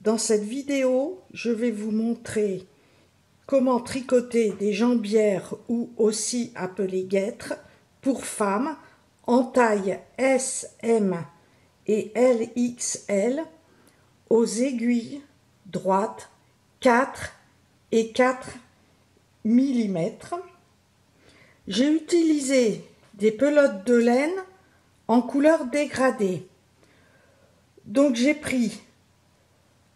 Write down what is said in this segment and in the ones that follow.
Dans cette vidéo, je vais vous montrer comment tricoter des jambières ou aussi appelées guêtres pour femmes en taille S, M et LXL aux aiguilles droites 4 et 4 mm. J'ai utilisé des pelotes de laine en couleur dégradée. Donc j'ai pris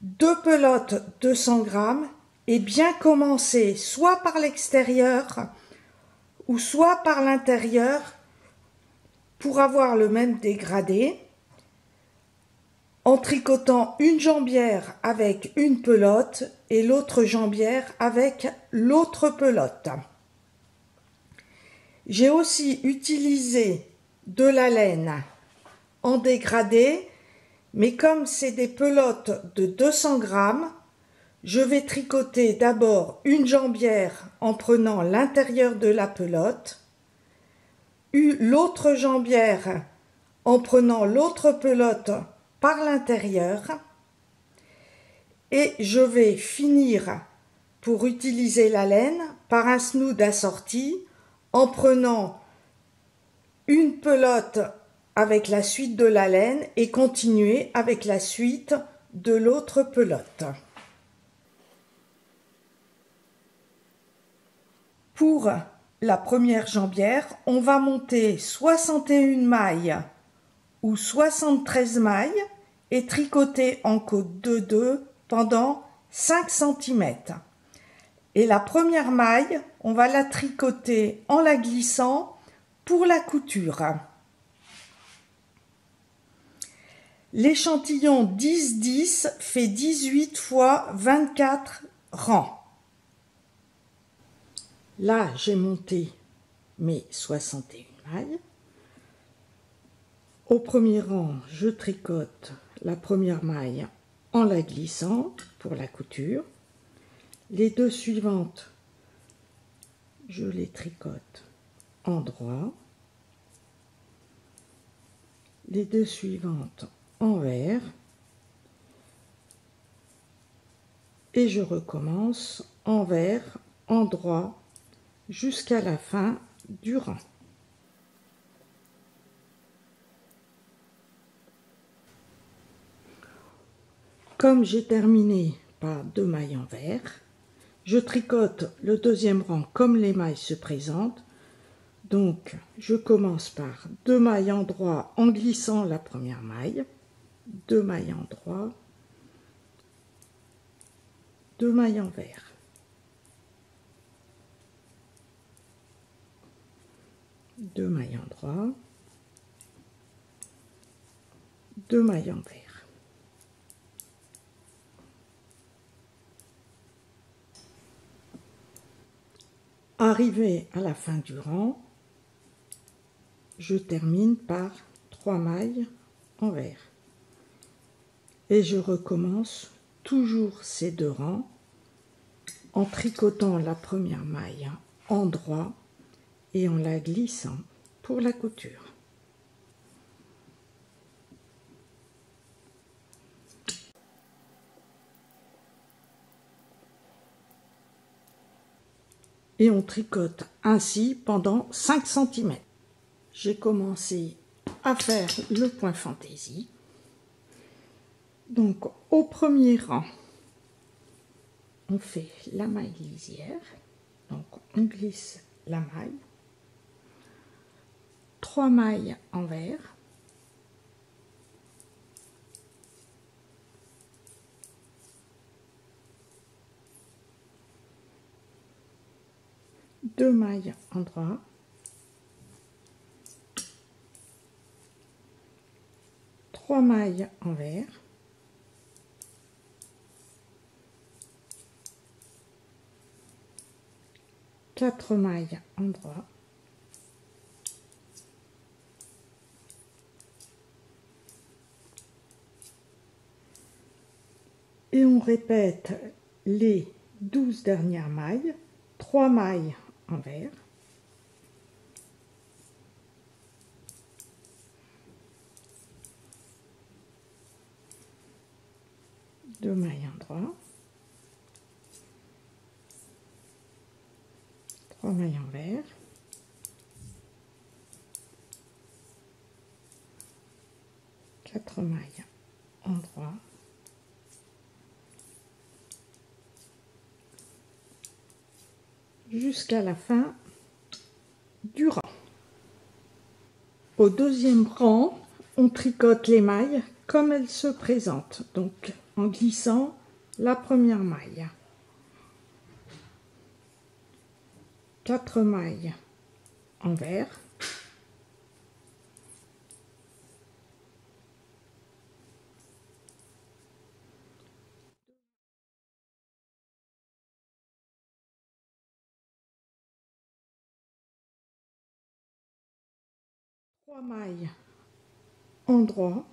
2 pelotes de 100 grammes et bien commencer soit par l'extérieur ou soit par l'intérieur pour avoir le même dégradé, en tricotant une jambière avec une pelote et l'autre jambière avec l'autre pelote. J'ai aussi utilisé de la laine en dégradé, mais comme c'est des pelotes de 200 grammes, je vais tricoter d'abord une jambière en prenant l'intérieur de la pelote, l'autre jambière en prenant l'autre pelote par l'intérieur, et je vais finir pour utiliser la laine par un snood assorti en prenant une pelote avec la suite de la laine et continuer avec la suite de l'autre pelote. Pour la première jambière, on va monter 61 mailles ou 73 mailles et tricoter en côte de 2 pendant 5 cm. Et la première maille, on va la tricoter en la glissant pour la couture. L'échantillon 10-10 fait 18 fois 24 rangs. Là, j'ai monté mes 61 mailles. Au premier rang, je tricote la première maille en la glissant pour la couture. Les deux suivantes, je les tricote en droit. Les deux suivantes envers. Et je recommence envers, en droit, jusqu'à la fin du rang. Comme j'ai terminé par 2 mailles envers, je tricote le deuxième rang comme les mailles se présentent. Donc, je commence par 2 mailles en droit en glissant la première maille, 2 mailles en droit, 2 mailles envers. 2 mailles en droit, 2 mailles envers. Arrivé à la fin du rang, je termine par 3 mailles envers. Et je recommence toujours ces 2 rangs en tricotant la première maille en droit et en la glissant pour la couture. Et on tricote ainsi pendant 5 cm. J'ai commencé à faire le point fantaisie. Donc au premier rang, on fait la maille lisière. Donc on glisse la maille. 3 mailles envers. Deux mailles en droit. 3 mailles envers. 4 mailles en droit. Et on répète les 12 dernières mailles, 3 mailles envers. 2 mailles endroit, 3 mailles envers, 4 mailles endroit, jusqu'à la fin du rang. Au deuxième rang, on tricote les mailles comme elles se présentent, donc en glissant la première maille. 4 mailles envers, 3 mailles endroit,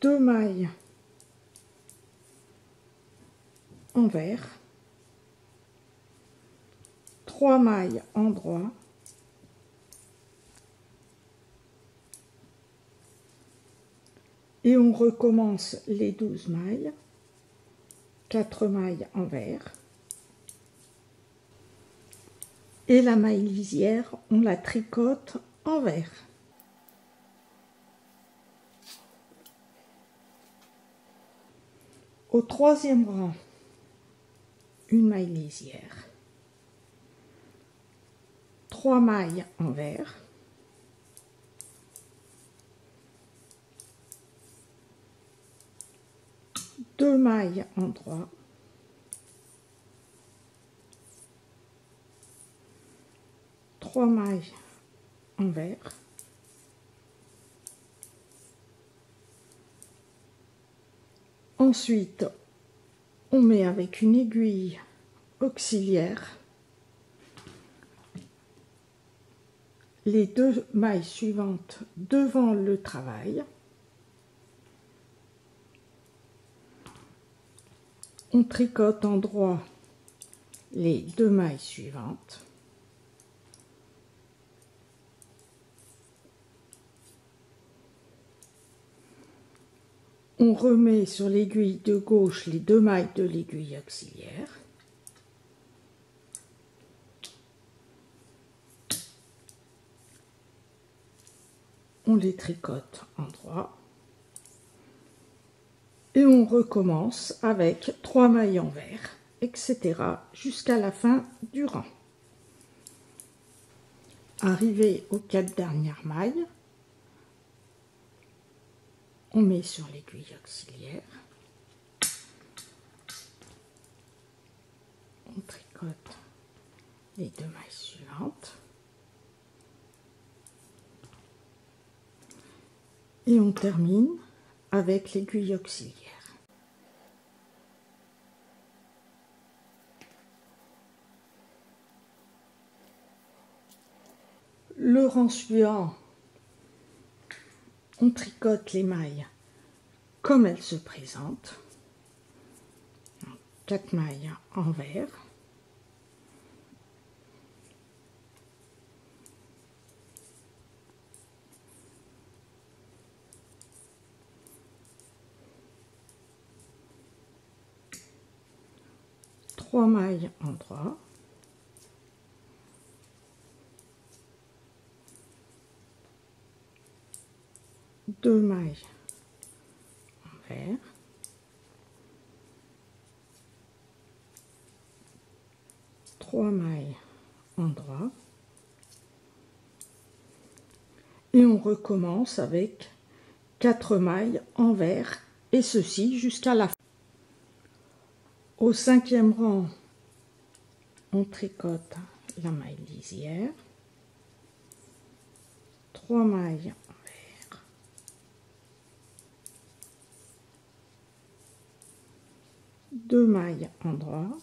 2 mailles envers, 3 mailles endroit, et on recommence les 12 mailles, 4 mailles envers, et la maille lisière, on la tricote envers. Au troisième rang, une maille lisière, 3 mailles envers, 2 mailles endroit, 3 mailles envers, ensuite on met avec une aiguille auxiliaire les 2 mailles suivantes devant le travail. On tricote en droit les 2 mailles suivantes. On remet sur l'aiguille de gauche les 2 mailles de l'aiguille auxiliaire. On les tricote en droit. Et on recommence avec 3 mailles envers, etc. jusqu'à la fin du rang. Arrivé aux 4 dernières mailles, on met sur l'aiguille auxiliaire, on tricote les 2 mailles suivantes et on termine avec l'aiguille auxiliaire. Le rang suivant, on tricote les mailles comme elles se présentent. 4 mailles envers, 3 mailles endroit, 2 mailles envers, 3 mailles endroit, et on recommence avec 4 mailles envers, et ceci jusqu'à la fin. Au 5e rang, on tricote la maille lisière, 3 mailles envers, 2 mailles endroit,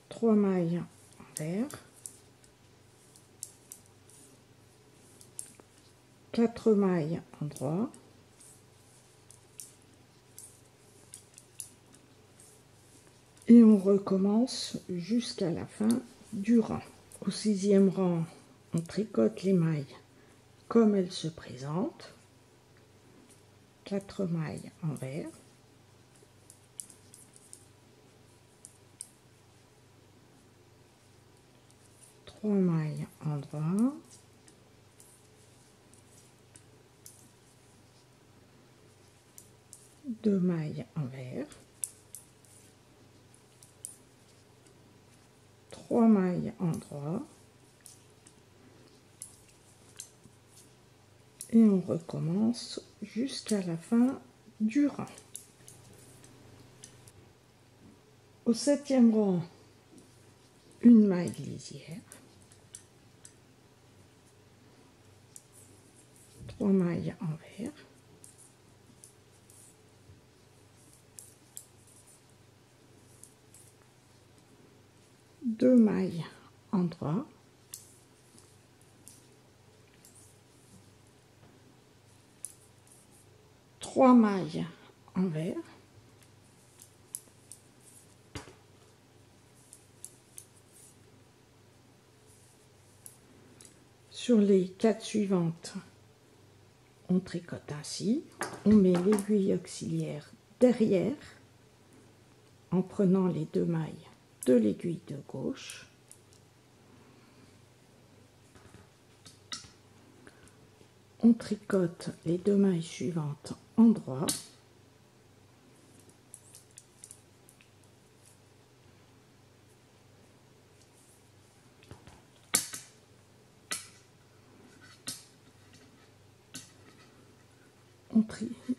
3 mailles envers, 4 mailles endroit, et on recommence jusqu'à la fin du rang. Au 6e rang, on tricote les mailles comme elles se présentent. 4 mailles envers. 3 mailles en droit. 2 mailles envers. 3 mailles en droit. Et on recommence jusqu'à la fin du rang. Au 7e rang, une maille lisière, 3 mailles envers, 2 mailles en droit, 3 mailles envers, sur les 4 suivantes, on tricote ainsi, on met l'aiguille auxiliaire derrière en prenant les 2 mailles de l'aiguille de gauche. On tricote les 2 mailles suivantes en droit.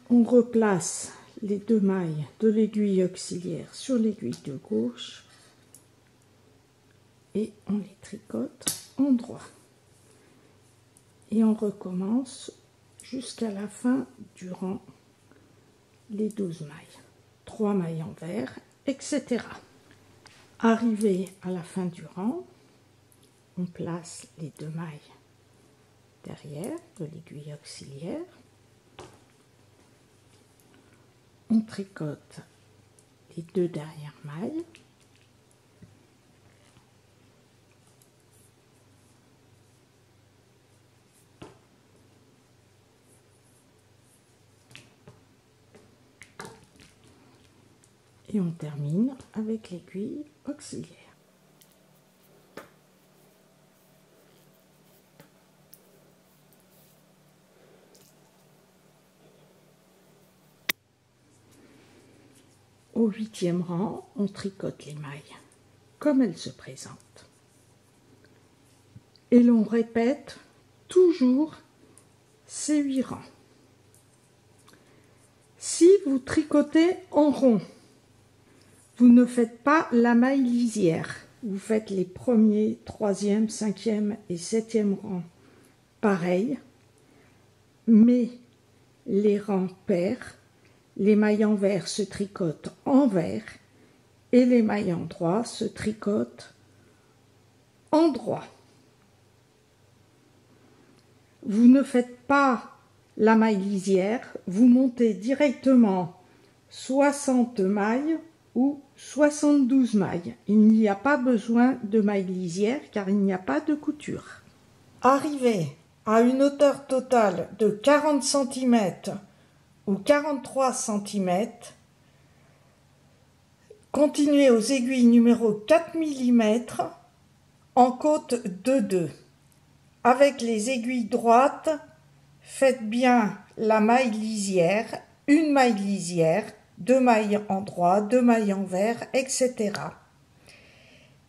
On replace les 2 mailles de l'aiguille auxiliaire sur l'aiguille de gauche et on les tricote en droit. Et on recommence jusqu'à la fin du rang les 12 mailles. 3 mailles envers, etc. Arrivé à la fin du rang, on place les 2 mailles derrière de l'aiguille auxiliaire. On tricote les 2 dernières mailles. Et on termine avec l'aiguille auxiliaire. Au 8e rang, on tricote les mailles comme elles se présentent. Et l'on répète toujours ces 8 rangs. Si vous tricotez en rond, vous ne faites pas la maille lisière. Vous faites les 1er, 3e, 5e et 7e rangs pareil, mais les rangs pairs, les mailles envers se tricotent envers et les mailles en droit se tricotent en droit. Vous ne faites pas la maille lisière, vous montez directement 60 mailles ou 72 mailles. Il n'y a pas besoin de maille lisière car il n'y a pas de couture. Arrivé à une hauteur totale de 40 cm ou 43 cm, continuez aux aiguilles numéro 4 mm en côte de 2. Avec les aiguilles droites, faites bien la maille lisière, une maille lisière, 2 mailles en droit, 2 mailles envers, etc.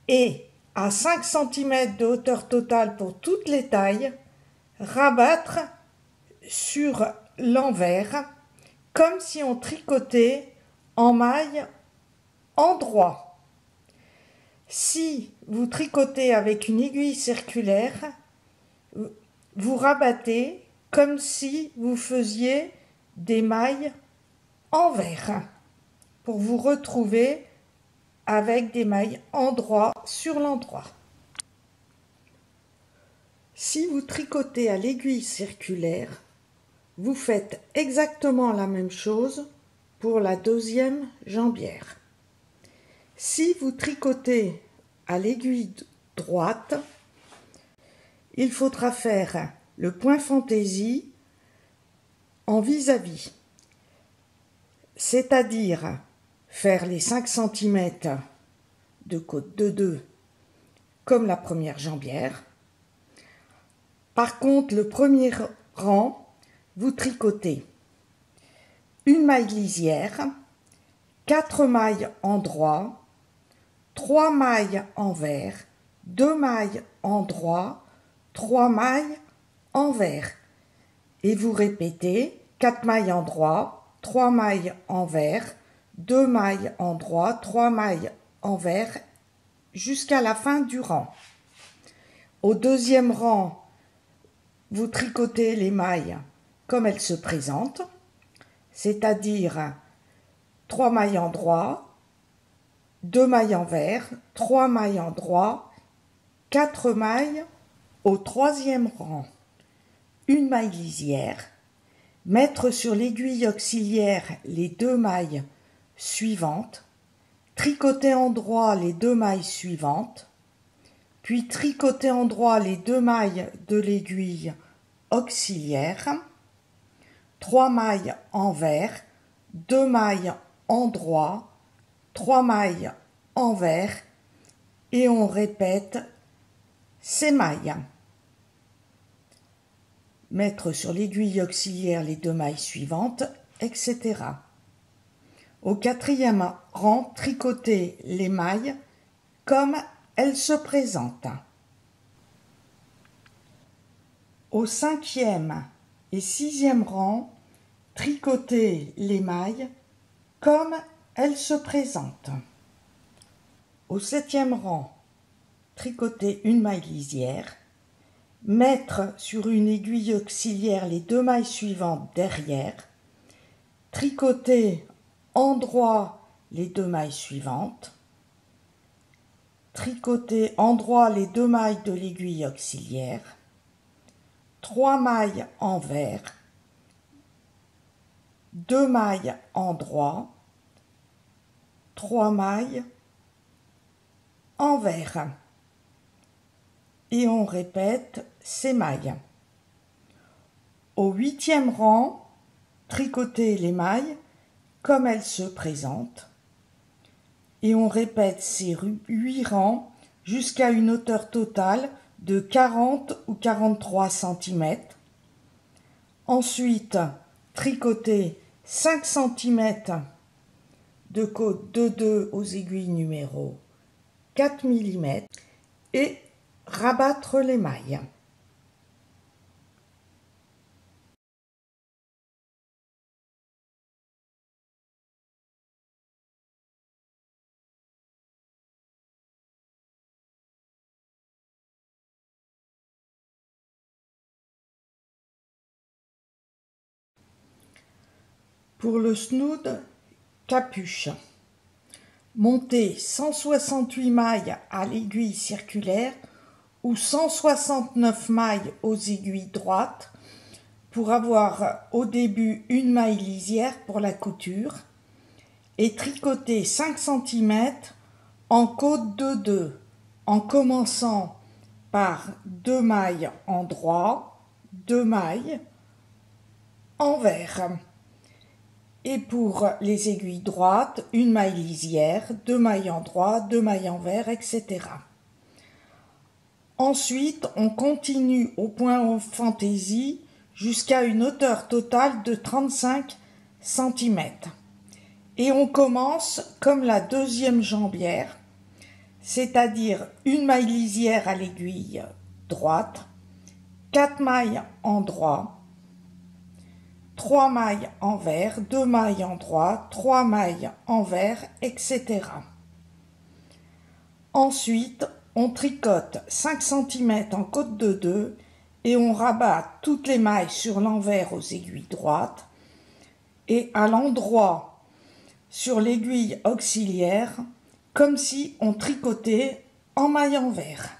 Et à 5 cm de hauteur totale pour toutes les tailles, rabattre sur l'envers comme si on tricotait en maille en droit. Si vous tricotez avec une aiguille circulaire, vous rabattez comme si vous faisiez des mailles envers pour vous retrouver avec des mailles en droit sur l'endroit. Si vous tricotez à l'aiguille circulaire, vous faites exactement la même chose pour la 2e jambière. Si vous tricotez à l'aiguille droite, il faudra faire le point fantaisie en vis-à-vis, c'est-à-dire faire les 5 cm de côte de 2 comme la première jambière. Par contre, le premier rang, vous tricotez une maille lisière, 4 mailles en droit, 3 mailles envers, 2 mailles en droit, 3 mailles envers. Et vous répétez 4 mailles en droit, 3 mailles envers, 2 mailles en droit, 3 mailles envers jusqu'à la fin du rang. Au deuxième rang, vous tricotez les mailles comme elles se présentent, c'est-à-dire 3 mailles en droit, 2 mailles envers, 3 mailles en droit, 4 mailles au troisième rang. Une maille lisière, mettre sur l'aiguille auxiliaire les 2 mailles suivantes, tricoter en droit les 2 mailles suivantes, puis tricoter en droit les 2 mailles de l'aiguille auxiliaire, 3 mailles envers, 2 mailles en droit, 3 mailles envers, et on répète ces mailles. Mettre sur l'aiguille auxiliaire les 2 mailles suivantes, etc. Au quatrième rang, tricoter les mailles comme elles se présentent. Au cinquième et sixième rang, tricoter les mailles comme elles se présentent. Au septième rang, tricoter une maille lisière, mettre sur une aiguille auxiliaire les 2 mailles suivantes derrière, tricoter en droit les 2 mailles suivantes, tricoter en droit les 2 mailles de l'aiguille auxiliaire, 3 mailles envers, 2 mailles en droit, 3 mailles envers. Et on répète ces mailles. Au huitième rang, tricoter les mailles comme elles se présentent. Et on répète ces 8 rangs jusqu'à une hauteur totale de 40 ou 43 cm. Ensuite, tricoter 5 cm de côte de 2 aux aiguilles numéro 4 mm et rabattre les mailles. Pour le snood capuche, montez 168 mailles à l'aiguille circulaire ou 169 mailles aux aiguilles droites pour avoir au début une maille lisière pour la couture et tricoter 5 cm en côte de 2 en commençant par 2 mailles en droit, 2 mailles envers. Et pour les aiguilles droites, une maille lisière, 2 mailles en droit, 2 mailles envers, etc. Ensuite, on continue au point fantaisie jusqu'à une hauteur totale de 35 cm. Et on commence comme la deuxième jambière, c'est-à-dire une maille lisière à l'aiguille droite, 4 mailles en droit, 3 mailles envers, 2 mailles en droit, 3 mailles envers, etc. Ensuite, on tricote 5 cm en côte de 2 et on rabat toutes les mailles sur l'envers aux aiguilles droites et à l'endroit sur l'aiguille auxiliaire comme si on tricotait en maille envers.